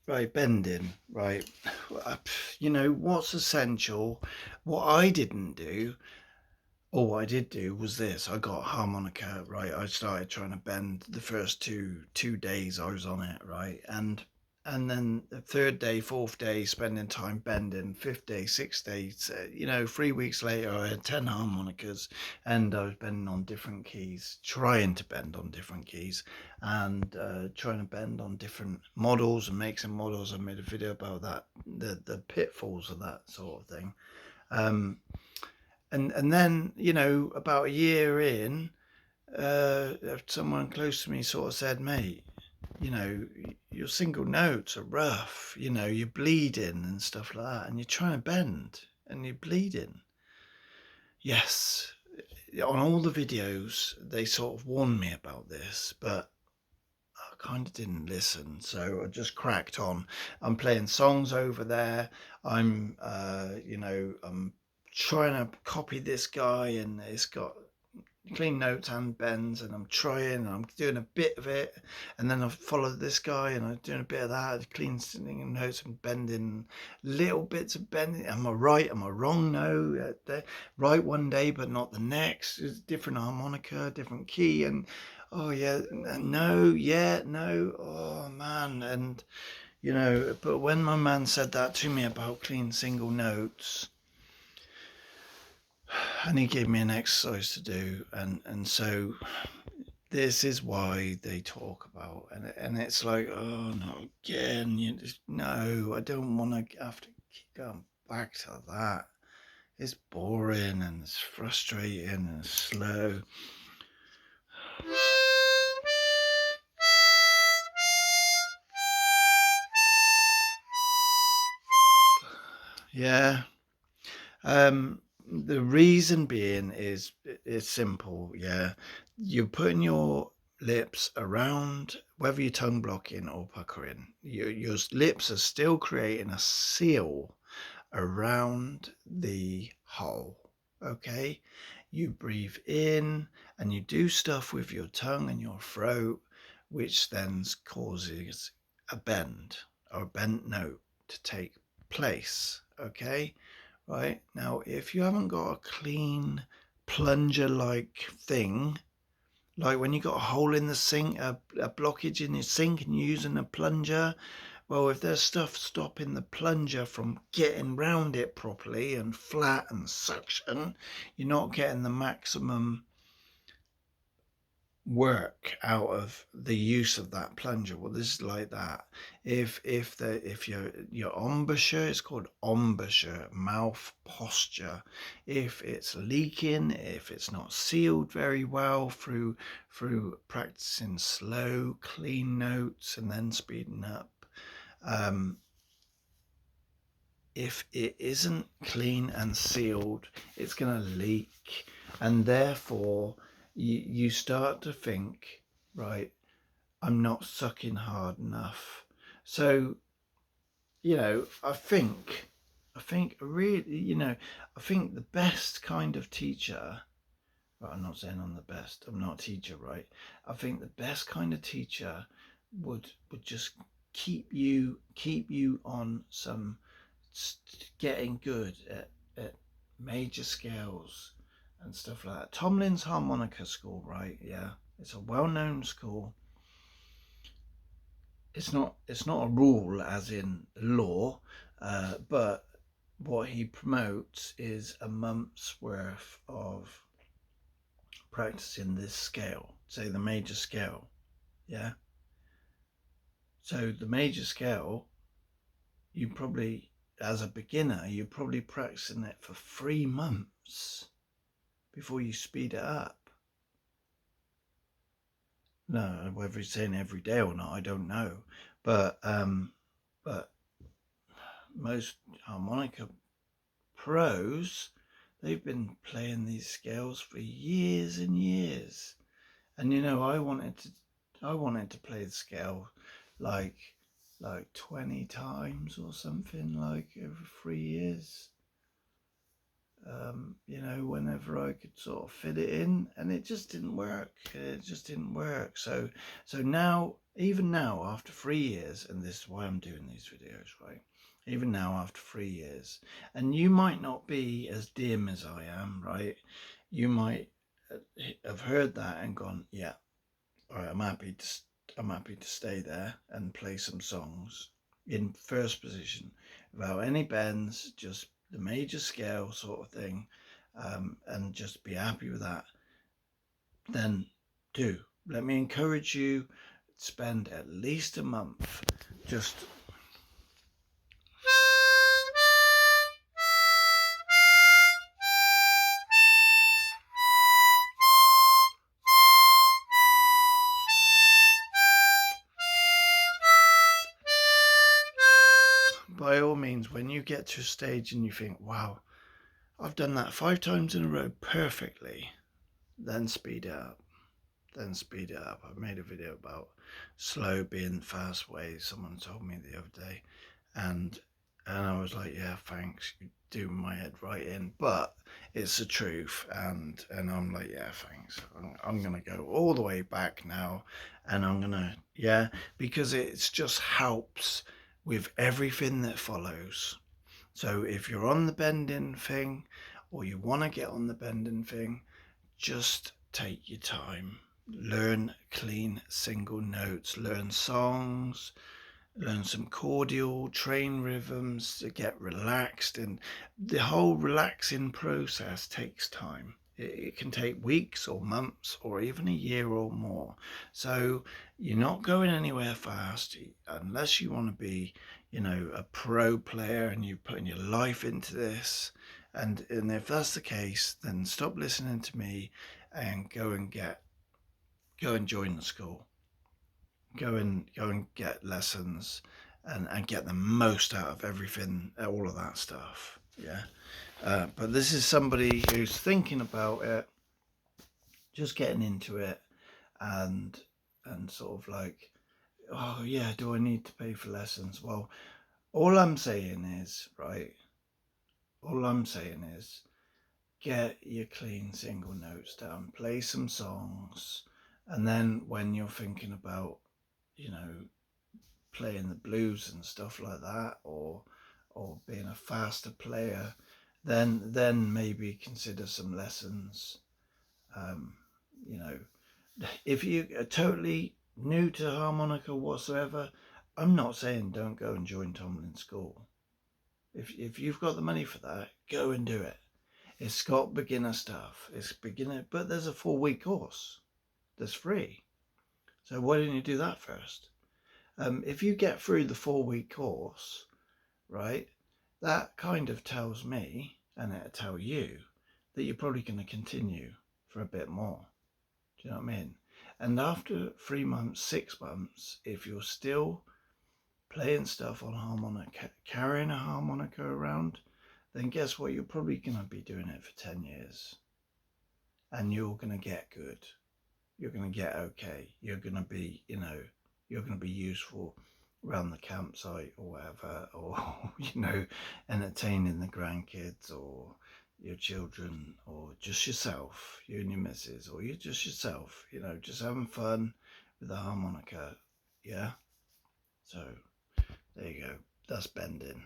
right, bending, right. You know, what's essential, what I didn't do, or what I did do was this. I got harmonica, right. I started trying to bend the first two days I was on it, right? And then the third day, fourth day, spending time bending, fifth day, sixth day, 3 weeks later, I had 10 harmonicas and I was bending on different keys, trying to bend on different keys and trying to bend on different models and makes and models. I made a video about that, the pitfalls of that sort of thing. Um, and then, about a year in, someone close to me sort of said, mate, you know, your single notes are rough, you're bleeding and stuff like that, and you're trying to bend and you're bleeding. Yes, on all the videos, they sort of warned me about this, but I kind of didn't listen, so I just cracked on. I'm playing songs over there. I'm trying to copy this guy, and it's got clean notes and bends, and I'm trying, and I'm doing a bit of it, and then I follow this guy and I'm doing a bit of that, clean singing notes and bending, little bits of bending. Am I right? Am I wrong? No, right one day but not the next. It's different harmonica, different key, and oh yeah, no, yeah, no, oh man. And but when my man said that to me about clean single notes, and he gave me an exercise to do, and so this is why they talk about, and it's like, oh no, again, no, I don't want to have to keep going back to that. It's boring and it's frustrating and it's slow. Yeah. The reason being is it's simple. Yeah, you're putting your lips around, whether you're tongue blocking or puckering. Your lips are still creating a seal around the hole. Okay, you breathe in and you do stuff with your tongue and your throat, which then causes a bend or a bent note to take place. Okay. Right now, if you haven't got a clean plunger like thing, like when you got a hole in the sink, a blockage in your sink and you're using a plunger, well, if there's stuff stopping the plunger from getting round it properly and flat and suction, you're not getting the maximum work out of the use of that plunger. Well, this is like that. If your embouchure, it's called embouchure, mouth posture. If it's leaking, if it's not sealed very well through practicing slow, clean notes and then speeding up, if it isn't clean and sealed, it's going to leak, and therefore you start to think, right, I'm not sucking hard enough. So, I think really, I think the best kind of teacher, right, I'm not saying I'm the best, I'm not a teacher, right? I think the best kind of teacher would just keep you on some getting good at major scales and stuff like that. Tomlin's Harmonica School, right? Yeah, it's a well-known school. It's not a rule as in law, but what he promotes is a month's worth of practicing this scale, say the major scale. Yeah. So the major scale, you probably, as a beginner, you're probably practicing it for 3 months before you speed it up. No, whether he's saying every day or not, I don't know. But most harmonica pros, they've been playing these scales for years and years. And I wanted to play the scale like 20 times or something, like every 3 years. Whenever I could sort of fit it in, and it just didn't work. So now even now after 3 years, and this is why I'm doing these videos, right? Even now after 3 years, and you might not be as dim as I am, right? You might have heard that and gone, yeah, all right, I'm happy to stay there and play some songs in first position without any bends, just the major scale sort of thing, and just be happy with that. Then do. Let me encourage you, spend at least a month just by all means, when you get to a stage and you think, wow, I've done that 5 times in a row perfectly, then speed it up. Then speed it up. I made a video about slow being fast ways. Someone told me the other day, and I was like, yeah, thanks, you do my head right in, but it's the truth. And I'm like, yeah, thanks. I'm gonna go all the way back now, and I'm gonna, yeah, because it's just helps with everything that follows. So if you're on the bending thing, or you want to get on the bending thing, just take your time. Learn clean single notes, learn songs, learn some cordial, train rhythms to get relaxed. And the whole relaxing process takes time. It can take weeks or months or even a year or more. So you're not going anywhere fast unless you want to be, a pro player and you're putting your life into this. And if that's the case, then stop listening to me and go and join the school. Go and get lessons and get the most out of everything, all of that stuff. Yeah. But this is somebody who's thinking about it, just getting into it, and sort of like, oh yeah, do I need to pay for lessons? Well, all I'm saying is, right, get your clean single notes down, play some songs, and then when you're thinking about, playing the blues and stuff like that, or being a faster player, then maybe consider some lessons. Um, you know, if you are totally new to harmonica whatsoever, I'm not saying don't go and join Tomlin School. If you've got the money for that, go and do it. It's got beginner stuff. It's beginner, but there's a 4-week course that's free. So why didn't you do that first? If you get through the 4-week course, right, that kind of tells me, and it'll tell you, that you're probably going to continue for a bit more. Do you know what I mean? And after 3 months, 6 months, if you're still playing stuff on harmonica, carrying a harmonica around, then guess what? You're probably going to be doing it for 10 years. And you're going to get good. You're going to get okay. You're going to be, you're going to be useful around the campsite or whatever, or, entertaining the grandkids or your children, or just yourself, you and your missus, or you're just yourself, just having fun with the harmonica. Yeah. So there you go. That's bending.